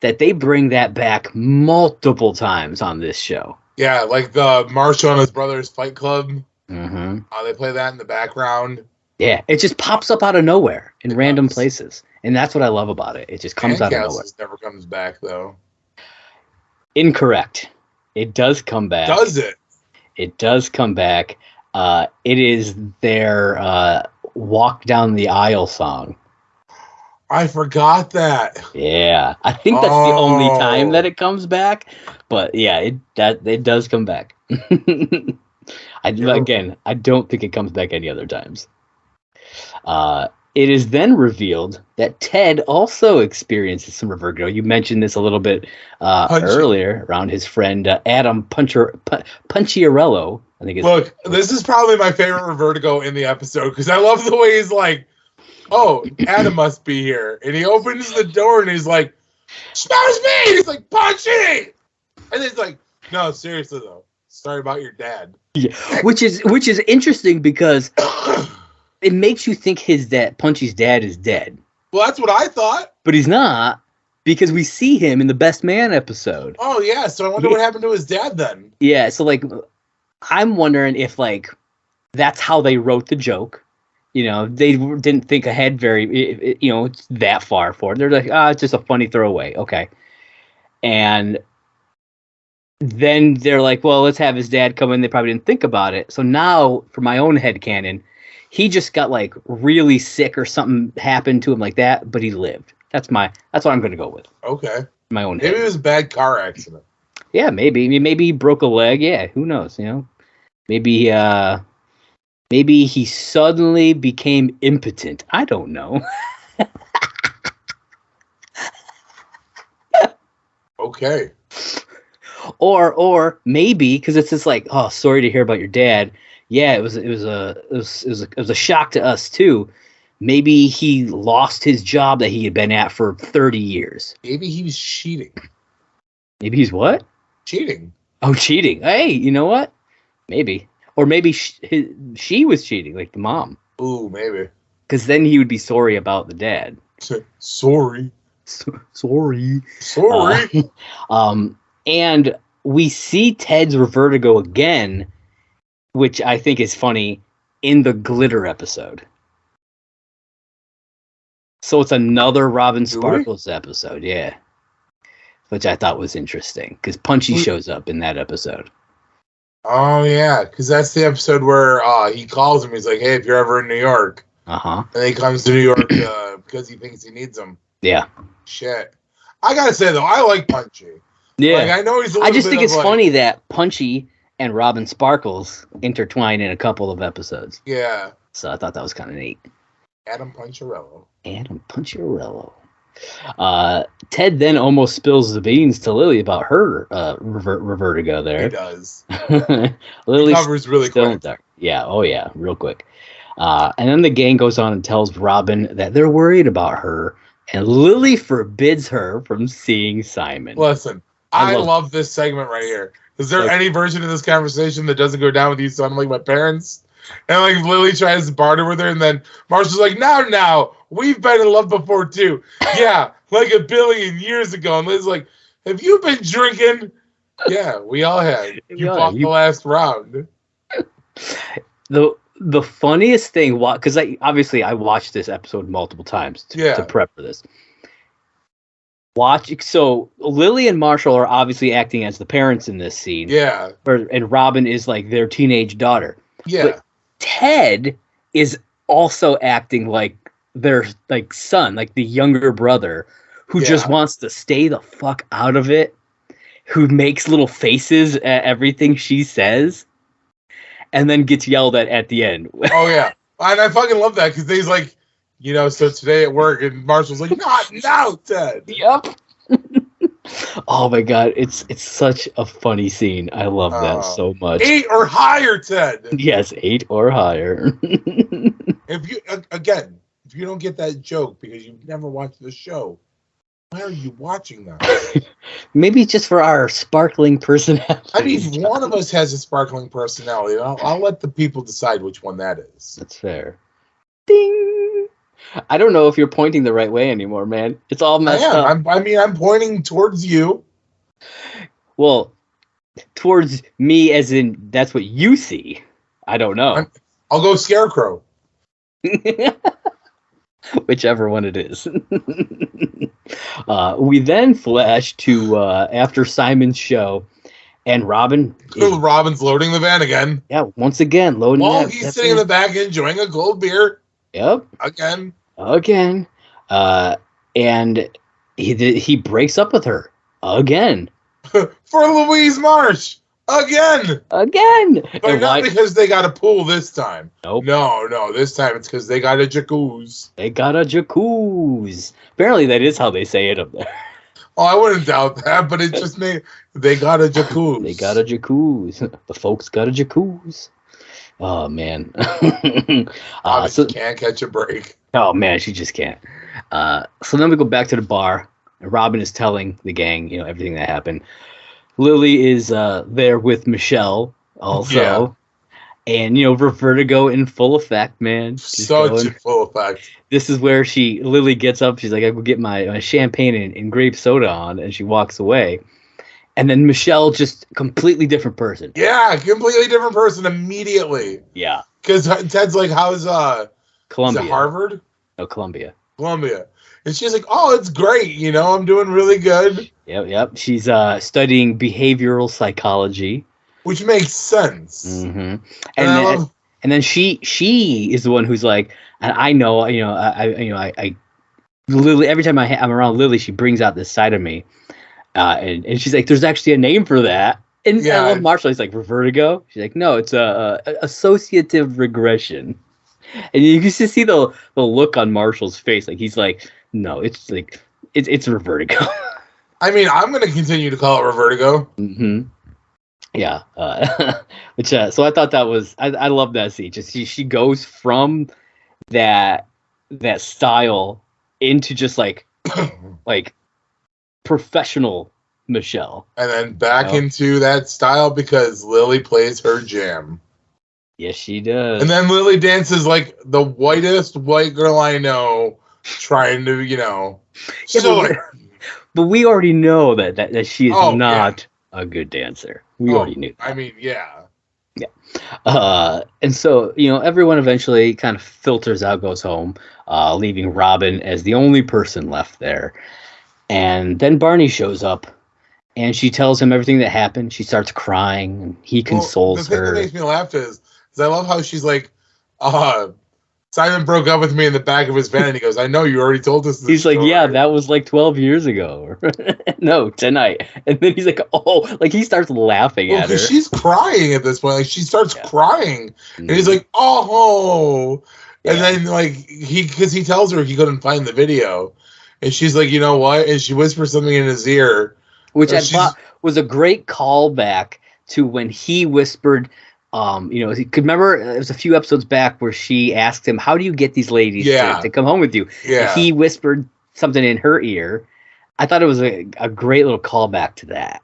that they bring that back multiple times on this show. Yeah, like the Marshall and his Brothers Fight Club. Mm-hmm. They play that in the background. Yeah, it just pops up out of nowhere in random places. And that's what I love about it. It just comes out of nowhere. Never comes back, though. Incorrect. It does come back. Does it? It does come back. It is their Walk Down the Aisle song. I forgot that. Yeah, I think that's the only time that it comes back. But yeah, it does come back. I don't think it comes back any other times. It is then revealed that Ted also experiences some revertigo. You mentioned this a little bit earlier around his friend Adam Punciarello. I think. Look, this is probably my favorite revertigo in the episode because I love the way he's like, "Oh, Adam must be here," and he opens the door and he's like, "Smells me!" He's like, "Punchy!" And he's like, "No, seriously though, sorry about your dad." Yeah, which is interesting because it makes you think Punchy's dad is dead. Well, that's what I thought. But he's not, because we see him in the Best Man episode. Oh, yeah, so I wonder what happened to his dad then. Yeah, so, like, I'm wondering if, like, that's how they wrote the joke. You know, they didn't think ahead that far forward. They're like, it's just a funny throwaway. Okay. And then they're like, well, let's have his dad come in. They probably didn't think about it. So now, for my own headcanon, he just got like really sick or something happened to him like that, but he lived. That's what I'm going to go with. Okay. My own. Maybe it was a bad car accident. Yeah, maybe. I mean, maybe he broke a leg. Yeah, who knows? You know, maybe he suddenly became impotent. I don't know. Okay. Or maybe because it's just like, oh, sorry to hear about your dad. Yeah, it was a shock to us too. Maybe he lost his job that he had been at for 30 years. Maybe he was cheating. Maybe he's what? Cheating. Oh, cheating. Hey, you know what? Maybe. Or maybe she was cheating, like the mom. Ooh, maybe. Because then he would be sorry about the dad. Sorry. Sorry. Sorry. And we see Ted's revertigo again, which I think is funny, in the glitter episode. So it's another Robin Sparkles episode, yeah. Which I thought was interesting, because Punchy shows up in that episode. Oh, yeah, because that's the episode where he calls him. He's like, hey, if you're ever in New York. Uh-huh. And he comes to New York because he thinks he needs him. Yeah. Shit. I gotta say, though, I like Punchy. Yeah. Like, I know he's I just think it's funny that Punchy and Robin Sparkles intertwine in a couple of episodes. Yeah. So I thought that was kind of neat. Adam Punciarello. Ted then almost spills the beans to Lily about her revertigo there. He does. Lily covers really quick. Yeah, oh yeah, real quick. And then the gang goes on and tells Robin that they're worried about her, and Lily forbids her from seeing Simon. Listen, I love this segment right here. Is there any version of this conversation that doesn't go down with you sounding like my parents? And like Lily tries to barter with her, and then Marshall's like, now, we've been in love before too. Yeah, like a billion years ago. And Lily's like, have you been drinking? Yeah, we all had. You fought the last round. The funniest thing, because I watched this episode multiple times to prep for this. So Lily and Marshall are obviously acting as the parents in this scene. Yeah. And Robin is like their teenage daughter. Yeah. But Ted is also acting like their like son, like the younger brother, who just wants to stay the fuck out of it, who makes little faces at everything she says, and then gets yelled at the end. Oh yeah. And I fucking love that because he's like, so today at work, and Marshall's like, not now, Ted. Yep. Oh my god, it's such a funny scene. I love that so much. 8 or higher, Ted. Yes, 8 or higher. If you don't get that joke because you've never watched the show, why are you watching that? Maybe just for our sparkling personality. I mean, one of us has a sparkling personality. I'll let the people decide which one that is. That's fair. Ding. I don't know if you're pointing the right way anymore, man. It's all messed up. I'm pointing towards you. Well, towards me as in that's what you see. I don't know. I'll go Scarecrow. Whichever one it is. We then flash to after Simon's show, and Robin's loading the van again. Yeah, once again, loading While he's sitting in the back enjoying a cold beer. Yep. Again. And he breaks up with her again. For Louise Marsh again. But and not because they got a pool this time. Nope. No, this time it's because they got a jacuzzi. Apparently that is how they say it up there. Oh, I wouldn't doubt that, but it just made they got a jacuzzi. The folks got a jacuzzi. Oh man. So can't catch a break. Oh man, she just can't. So then we go back to the bar, and Robin is telling the gang, everything that happened. Lily is there with Michelle also. Yeah. And, Vertigo in full effect, man. In full effect. This is where Lily gets up. She's like, I go get my champagne and grape soda on, and she walks away. And then Michelle, just completely different person. Yeah, completely different person immediately. Yeah. Because Ted's like, how's Columbia. Is it Harvard? No, Columbia. And she's like, oh, it's great. I'm doing really good. Yep. She's studying behavioral psychology. Which makes sense. Mm-hmm. And then she is the one who's like, and I know, I Lily, every time I'm around Lily, she brings out this side of me. And she's like, there's actually a name for that. And I love Marshall. He's like, vertigo? She's like, no, it's a associative regression. And you can just see the look on Marshall's face. Like, he's like, no, it's like, it's vertigo. I mean, I'm going to continue to call it vertigo. Mm-hmm. Yeah. So I thought that was, I love that scene. Just she goes from that style into just like professional Michelle. And then back into that style because Lily plays her jam. Yes, she does. And then Lily dances like the whitest white girl I know, trying to, but we already know that she is not a good dancer. We already knew that. I mean, yeah. And so, everyone eventually kind of filters out, goes home, leaving Robin as the only person left there. And then Barney shows up, and she tells him everything that happened. She starts crying, and he consoles her. The thing that makes me laugh is I love how she's like, Simon broke up with me in the back of his van, and he goes, I know, you already told us this. He's like, yeah, that was like 12 years ago. No, tonight. And then he's like, oh, like he starts laughing at her. Because she's crying at this point. Like, she starts crying. And he's like, oh. And then, like, because he tells her he couldn't find the video. And she's like, you know what? And she whispers something in his ear. Which I thought was a great callback to when he whispered, he could remember it was a few episodes back where she asked him, how do you get these ladies to come home with you? Yeah. And he whispered something in her ear. I thought it was a great little callback to that.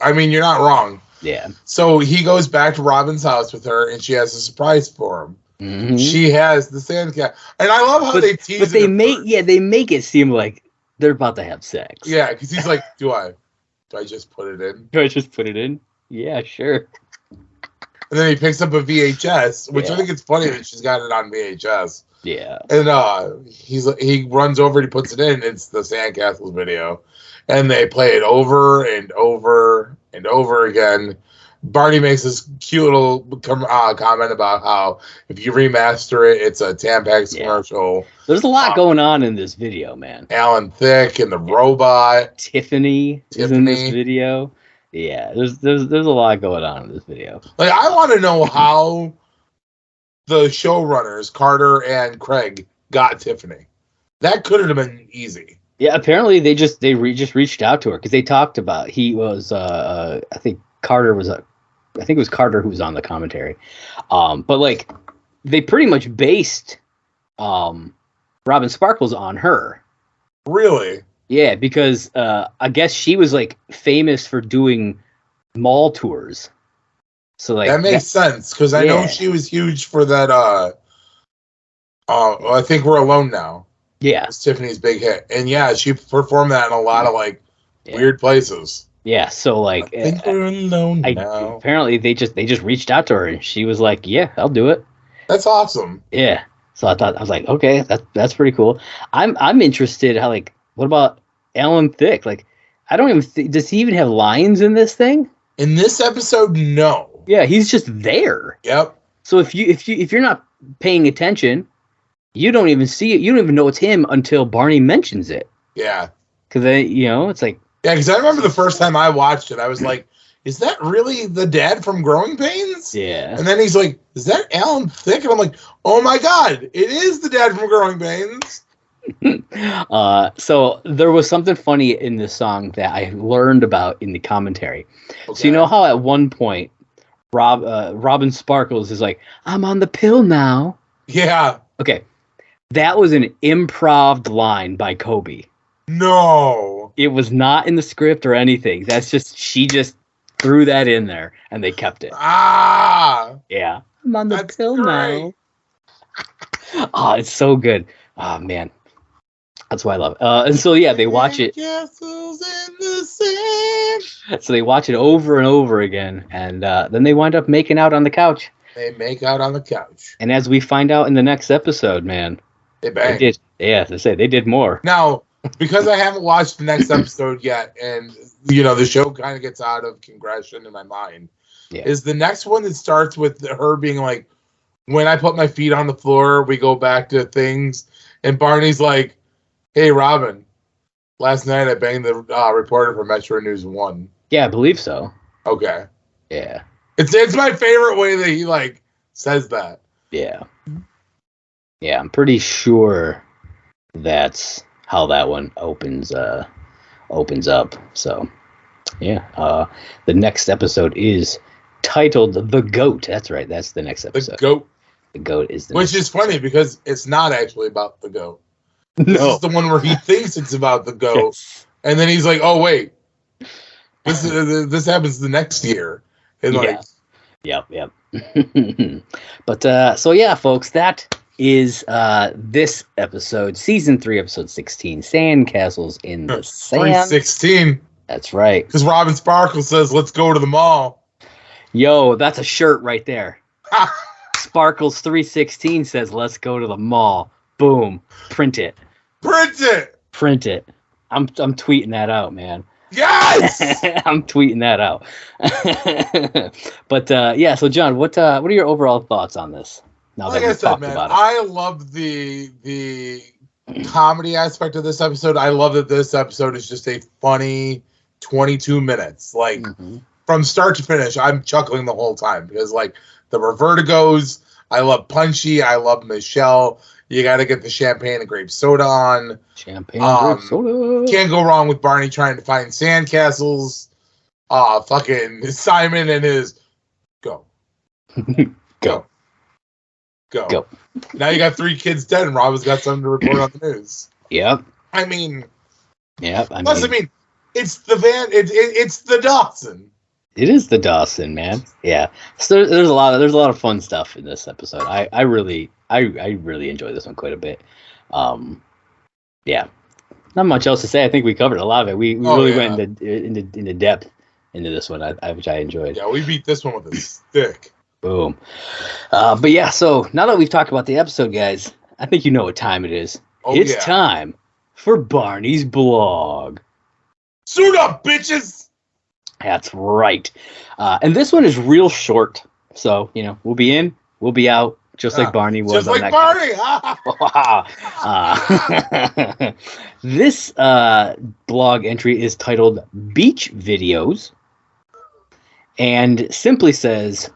I mean, you're not wrong. Yeah. So he goes back to Robin's house with her, and she has a surprise for him. Mm-hmm. She has the Sandcastle. And I love how they tease it. But they make it seem like they're about to have sex. Yeah, because he's like, do I just put it in? Do I just put it in? Yeah, sure. And then he picks up a VHS, which I think it's funny that she's got it on VHS. Yeah. And he runs over and he puts it in. It's the Sandcastles video. And they play it over and over and over again. Barney makes this cute little comment about how if you remaster it, it's a Tampax commercial. There's a lot going on in this video, man. Alan Thicke and the robot. Tiffany is in this video. Yeah, there's a lot going on in this video. Like, I want to know how the showrunners, Carter and Craig, got Tiffany. That could have been easy. Yeah, apparently they just reached out to her because they talked about he was I think Carter was I think it was Carter who was on the commentary, but like they pretty much based Robin Sparkles on her. Really? Yeah, because I guess she was like famous for doing mall tours. So like that makes sense because I know she was huge for that. I think We're Alone Now. Yeah, it's Tiffany's big hit, and she performed that in a lot of like weird places. Yeah, so like I think we're alone now. Apparently they just reached out to her and she was like, "Yeah, I'll do it." That's awesome. Yeah, so I was like, okay, that's pretty cool. I'm interested. How like what about Alan Thicke? Like, I don't even does he even have lines in this thing? In this episode, no. Yeah, he's just there. Yep. So if you're not paying attention, You don't even see it. You don't even know it's him until Barney mentions it. Yeah. Because it's like. Yeah, because I remember the first time I watched it, I was like, is that really the dad from Growing Pains? Yeah. And then he's like, is that Alan Thicke? And I'm like, oh my God, it is the dad from Growing Pains. So there was something funny in this song that I learned about in the commentary. Okay. So you know how at one point Robin Sparkles is like, I'm on the pill now. Yeah. Okay. That was an improv line by Kobe. No. It was not in the script or anything. She just threw that in there and they kept it. Yeah. I'm on the pill now. Oh, it's so good. Oh man. That's why I love it. And so yeah, they watch it. Sandcastles in the sand. So they watch it over and over again, and then they wind up making out on the couch. They make out on the couch. And as we find out in the next episode, man, they bang. They did. Yeah, they say they did more. Now, because I haven't watched the next episode yet, and the show kind of gets out of progression in my mind. Yeah. Is the next one that starts with her being like, when I put my feet on the floor, we go back to things, and Barney's like, hey, Robin, last night I banged the reporter for Metro News 1. Yeah, I believe so. Okay. Yeah. It's my favorite way that he, says that. Yeah. Yeah, I'm pretty sure that's how that one opens up. So, yeah. The next episode is titled The Goat. That's right. That's the next episode. The Goat. The Goat is the Which is funny because it's not actually about the goat. This is the one where he thinks it's about the goat, yes. And then he's like, "Oh wait, this happens the next year." And Yep. But so yeah, folks, that is this episode, season 3, episode 16, Sandcastles in the Sand. 316. That's right. Because Robin Sparkles says, "Let's go to the mall." Yo, that's a shirt right there. Sparkles 316 says, "Let's go to the mall." Boom. Print it. Print it. I'm tweeting that out, man. Yes. I'm tweeting that out. But yeah, so John, what are your overall thoughts on this? Now like that I said, man, I love the comedy aspect of this episode. I love that this episode is just a funny 22 minutes. From start to finish, I'm chuckling the whole time because the Revertigos, I love Punchy, I love Michelle. You got to get the champagne and grape soda on. Champagne and grape soda. Can't go wrong with Barney trying to find sandcastles. Fucking Simon and his go. Go. Now you got 3 kids dead and Robin's got something to report on the news. Yep. I mean, it's the van. It's the Dawson. It is the Dawson, man. Yeah. So there's a lot of fun stuff in this episode. I really enjoy this one quite a bit. Yeah. Not much else to say. I think we covered a lot of it. We really went into depth into this one, which I enjoyed. Yeah, we beat this one with a stick. Boom. But yeah, so now that we've talked about the episode, guys, I think you know what time it is. It's time for Barney's blog. Suit up, bitches! That's right. And this one is real short. So, we'll be in, we'll be out, just like Barney was. Just like Barney! This blog entry is titled Beach Videos and simply says,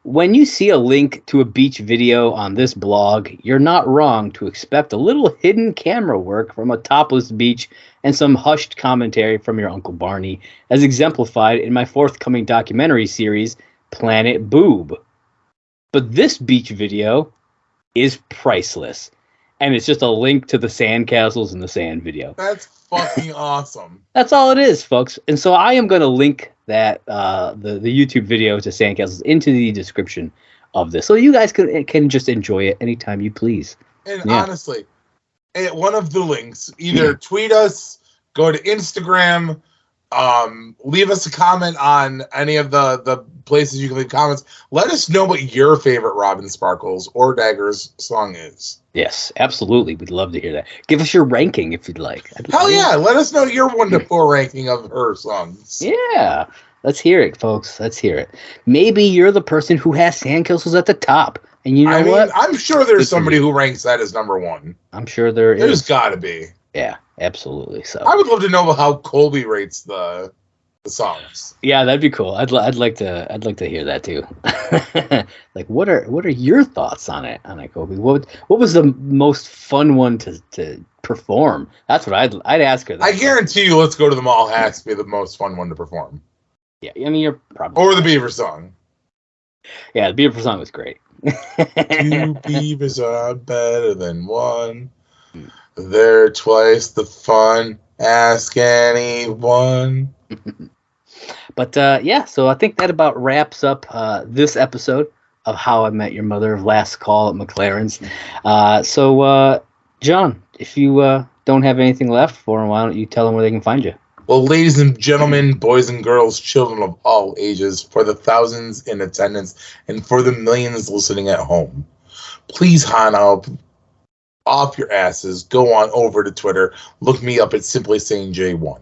when you see a link to a beach video on this blog, you're not wrong to expect a little hidden camera work from a topless beach and some hushed commentary from your Uncle Barney, as exemplified in my forthcoming documentary series, Planet Boob. But this beach video is priceless, and it's just a link to the Sandcastles in the Sand video. That's fucking awesome. That's all it is, folks. And so I am going to link that the YouTube video to Sandcastles into the description of this, so you guys can just enjoy it anytime you please. And honestly, one of the links, either tweet us, go to Instagram, leave us a comment on any of the places you can leave comments. Let us know what your favorite Robin Sparkles or Daggers song is. Yes, absolutely. We'd love to hear that. Give us your ranking if you'd like. Hell yeah. Let us know your 1 to 4 ranking of her songs. Yeah. Let's hear it, folks. Let's hear it. Maybe you're the person who has Sandcastles at the top. And you know what? I'm sure there's somebody who ranks that as number one. I'm sure there's is. There's got to be. Yeah, absolutely. So I would love to know how Colby rates the songs. Yeah, that'd be cool. I'd like to hear that too. Like, what are your thoughts on it, Colby? What was the most fun one to perform? That's what I'd ask her. I guarantee you, Let's Go to the Mall has to be the most fun one to perform. Yeah, I mean, you're probably or the Beaver song. Yeah, the Beaver song was great. Two beavers are better than one. They're twice the fun. Ask anyone. But yeah, so I think that about wraps up this episode of How I Met Your Mother, Last Call at McLaren's. So, John, if you don't have anything left for them, why don't you tell them where they can find you? Well, ladies and gentlemen, boys and girls, children of all ages, for the thousands in attendance and for the millions listening at home, please hon up off your asses, go on over to Twitter, look me up at Simply Saying J1.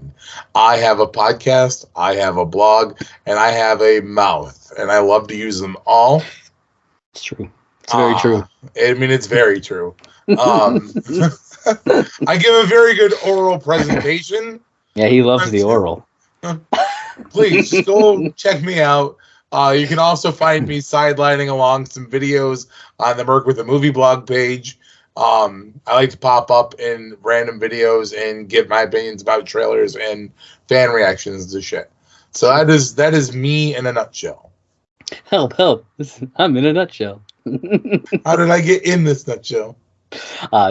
I have a podcast, I have a blog, and I have a mouth, and I love to use them all. It's true. It's very true. I mean, it's very true. I give a very good oral presentation. Yeah, he loves the oral. Please, just go check me out. You can also find me sidelining along some videos on the Merc with a Movie blog page. I like to pop up in random videos and give my opinions about trailers and fan reactions to shit. So that is me in a nutshell. Help. I'm in a nutshell. How did I get in this nutshell?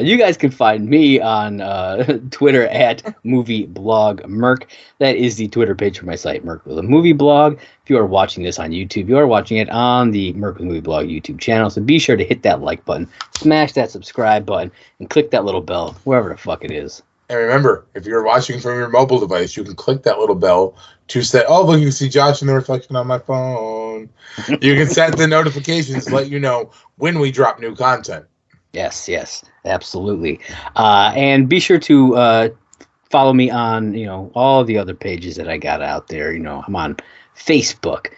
You guys can find me on Twitter at Movie Blog Merc. That is the Twitter page for my site, Merc with a Movie Blog. If you are watching this on YouTube, you are watching it on the Merc with a Movie Blog YouTube channel. So be sure to hit that like button, smash that subscribe button, and click that little bell, wherever the fuck it is. And remember, if you're watching from your mobile device, you can click that little bell to set, oh, look, you can see Josh in the reflection on my phone. You can set the notifications to let you know when we drop new content. Yes, absolutely. And be sure to follow me on, all the other pages that I got out there. I'm on Facebook,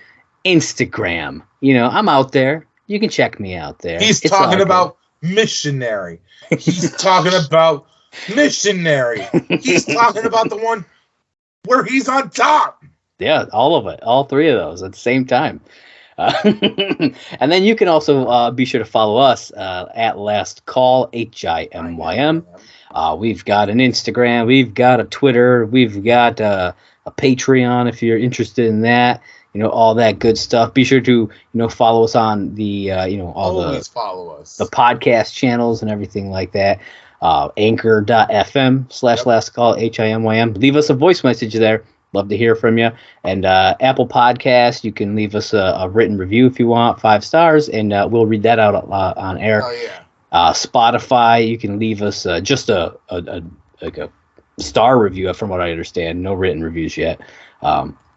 Instagram. I'm out there. You can check me out there. He's talking about missionary. He's talking about missionary. He's talking about the one where he's on top. Yeah, all of it. All three of those at the same time. And then you can also be sure to follow us at Last Call, HIMYM. We've got an Instagram, we've got a Twitter, we've got a Patreon if you're interested in that. All that good stuff. Be sure to follow us on the follow us. The podcast channels and everything like that. Anchor.fm/Last Call HIMYM. Leave us a voice message there. Love to hear from you. And Apple Podcasts, you can leave us a written review if you want, 5 stars, and we'll read that out on air. Oh, yeah. Spotify, you can leave us just a star review, from what I understand. No written reviews yet.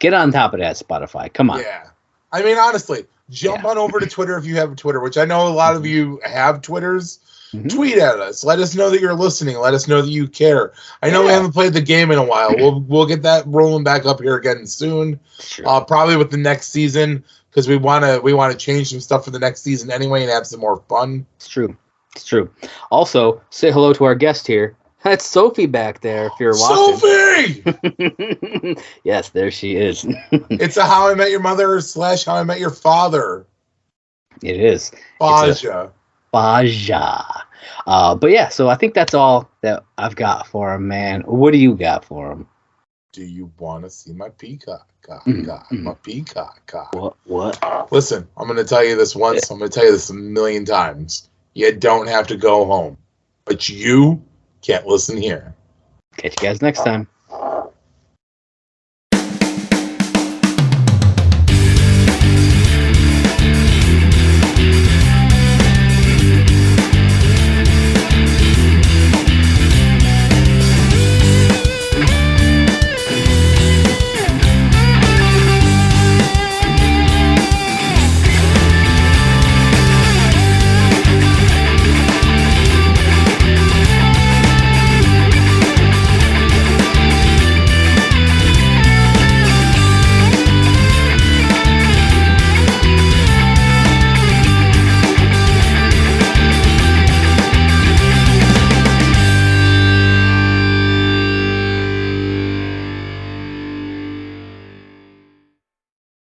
Get on top of that, Spotify. Come on. Yeah. I mean, honestly, jump on over to Twitter if you have a Twitter, which I know a lot of you have Twitters. Mm-hmm. Tweet at us. Let us know that you're listening. Let us know that you care. I know we haven't played the game in a while. We'll get that rolling back up here again soon. Sure. Probably with the next season, because we want to change some stuff for the next season anyway and have some more fun. It's true. Also, say hello to our guest here. That's Sophie back there. If you're watching, Sophie. Yes, there she is. It's a How I Met Your Mother / How I Met Your Father. It is. Baja. But yeah, so I think that's all that I've got for him, man. What do you got for him? Do you want to see my peacock? My peacock. What? Listen, I'm going to tell you this once. I'm going to tell you this a million times. You don't have to go home, but you can't listen here. Catch you guys next time.